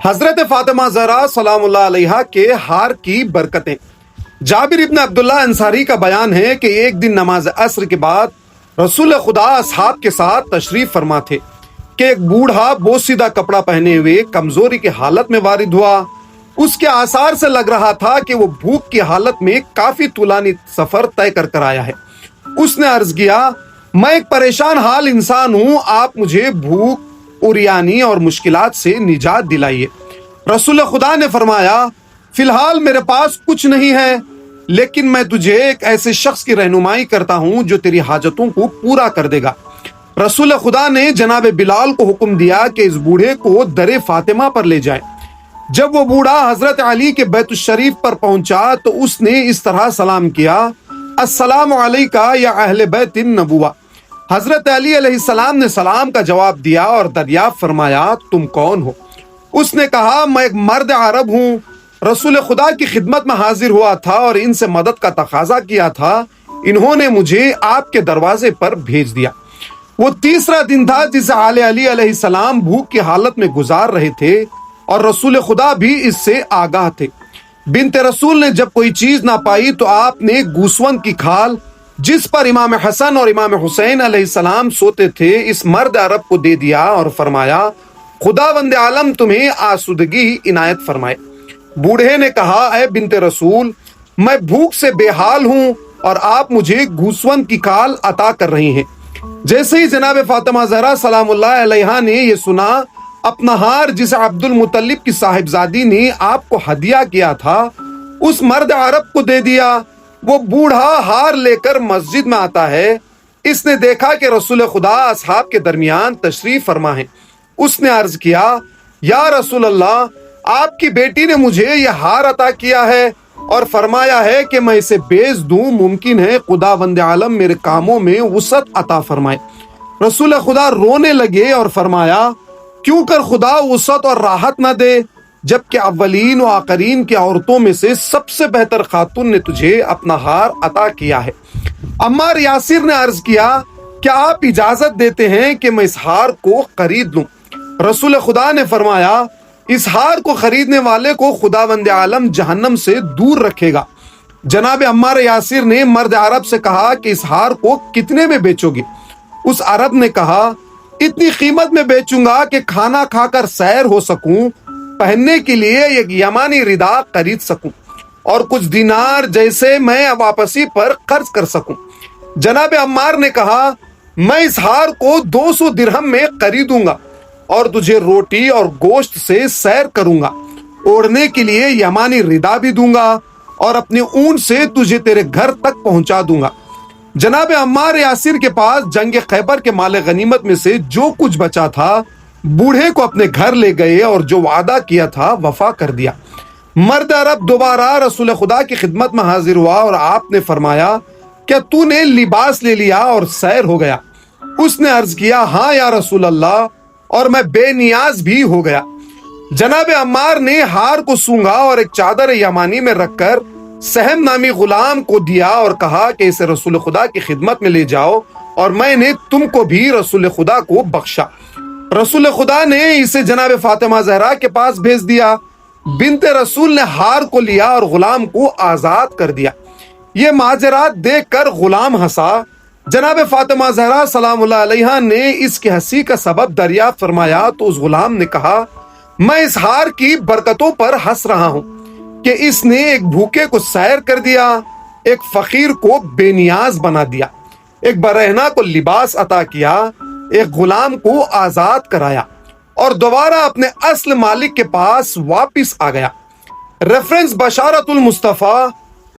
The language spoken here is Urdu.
حضرت فاطمہ زہرا سلام اللہ علیہا کے ہار کی برکتیں۔ جابر ابن عبداللہ انصاری کا بیان ہے کہ ایک دن نماز عصر کے بعد رسول خدا اصحاب کے ساتھ تشریف فرما تھے کہ ایک بوڑھا بوسیدہ کپڑا پہنے ہوئے کمزوری کی حالت میں وارد ہوا۔ اس کے آثار سے لگ رہا تھا کہ وہ بھوک کی حالت میں کافی طولانی سفر طے کر آیا ہے۔ اس نے عرض کیا، میں ایک پریشان حال انسان ہوں، آپ مجھے بھوک، عریانی اور مشکلات سے نجات دلائیے۔ رسول خدا نے فرمایا، فی الحال میرے پاس کچھ نہیں ہے، لیکن میں تجھے ایک ایسے شخص کی رہنمائی کرتا ہوں جو تیری حاجتوں کو پورا کر دے گا۔ رسول خدا نے جناب بلال کو حکم دیا کہ اس بوڑھے کو در فاطمہ پر لے جائے۔ جب وہ بوڑھا حضرت علی کے بیت الشریف پر پہنچا تو اس نے اس طرح سلام کیا، السلام علیکہ یا اہل بیت النبوہ۔ حضرت علی علیہ السلام نے سلام کا جواب دیا اور دریافت فرمایا، تم کون ہو؟ اس نے کہا، میں ایک مرد عرب ہوں، رسول خدا کی خدمت میں حاضر ہوا تھا اور ان سے مدد کا تقاضا کیا تھا، انہوں نے مجھے آپ کے دروازے پر بھیج دیا۔ وہ تیسرا دن تھا جسے آل علی علیہ السلام بھوک کی حالت میں گزار رہے تھے اور رسول خدا بھی اس سے آگاہ تھے۔ بنت رسول نے جب کوئی چیز نہ پائی تو آپ نے گوسفند کی کھال جس پر امام حسن اور امام حسین علیہ السلام سوتے تھے اس مرد عرب کو دے دیا اور فرمایا، خداوند عالم تمہیں آسودگی عنایت فرمائے۔ بوڑھے نے کہا، اے بنت رسول، میں بھوک سے بے حال ہوں اور آپ مجھے گوسفند کی کھال عطا کر رہی ہیں۔ جیسے ہی جناب فاطمہ زہرا سلام اللہ علیہا نے یہ سنا، اپنا ہار جسے عبد المطلب کی صاحبزادی نے آپ کو ہدیہ کیا تھا اس مرد عرب کو دے دیا۔ وہ بوڑھا ہار لے کر مسجد میں آتا ہے۔ اس نے دیکھا کہ رسول خدا اصحاب کے درمیان تشریف فرما ہے۔ اس نے عرض کیا، یا رسول اللہ، آپ کی بیٹی نے مجھے یہ ہار عطا کیا ہے اور فرمایا ہے کہ میں اسے بیچ دوں، ممکن ہے خداوند عالم میرے کاموں میں وسعت عطا فرمائے۔ رسول خدا رونے لگے اور فرمایا، کیوں کر خدا وسعت اور راحت نہ دے، جبکہ اولین و آخرین کی عورتوں میں سے سب سے بہتر خاتون نے تجھے اپنا ہار عطا کیا ہے۔ عمار یاسر نے عرض کیا، کیا آپ اجازت دیتے ہیں کہ میں اس ہار کو خرید لوں؟ رسول خدا نے فرمایا، اس ہار کو خریدنے والے کو خداوند عالم جہنم سے دور رکھے گا۔ جناب عمار یاسر نے مرد عرب سے کہا کہ اس ہار کو کتنے میں بیچو گے؟ اس عرب نے کہا، اتنی قیمت میں بیچوں گا کہ کھانا کھا کر سیر ہو سکوں، پہننے کے لیے ایک یمانی ردا خرید سکوں اور کچھ دینار جیسے میں واپسی پر قرض کر سکوں۔ جناب عمار نے کہا، میں اس ہار کو 200 درہم میں خریدوں گا اور تجھے روٹی اور گوشت سے سیر کروں گا، اوڑھنے کے لیے یمانی ردا بھی دوں گا اور اپنے اونٹ سے تجھے تیرے گھر تک پہنچا دوں گا۔ جناب عمار یاسر کے پاس جنگ خیبر کے مال غنیمت میں سے جو کچھ بچا تھا بوڑھے کو اپنے گھر لے گئے اور جو وعدہ کیا تھا وفا کر دیا۔ مرد عرب دوبارہ رسول خدا کی خدمت میں حاضر ہوا اور آپ نے فرمایا، کیا تو نے لباس لے لیا اور سیر ہو گیا؟ اس نے عرض کیا، ہاں یا رسول اللہ، اور میں بے نیاز بھی ہو گیا۔ جناب عمار نے ہار کو سونگا اور ایک چادر یمانی میں رکھ کر سہم نامی غلام کو دیا اور کہا کہ اسے رسول خدا کی خدمت میں لے جاؤ اور میں نے تم کو بھی رسول خدا کو بخشا۔ رسول خدا نے اسے جناب فاطمہ زہرا کے پاس بھیج دیا۔ بنت رسول نے ہار کو لیا اور غلام کو آزاد کر دیا۔ یہ ماجرات دیکھ کر غلام ہنسا۔ جناب فاطمہ زہرا سلام اللہ علیہا نے اس کی ہنسی کا سبب دریافت فرمایا تو اس غلام نے کہا، میں اس ہار کی برکتوں پر ہنس رہا ہوں کہ اس نے ایک بھوکے کو سیر کر دیا، ایک فقیر کو بے نیاز بنا دیا، ایک برہنہ کو لباس عطا کیا، ایک غلام کو آزاد کرایا اور دوبارہ اپنے اصل مالک کے پاس واپس آ گیا۔ ریفرنس بشارت المصطفیٰ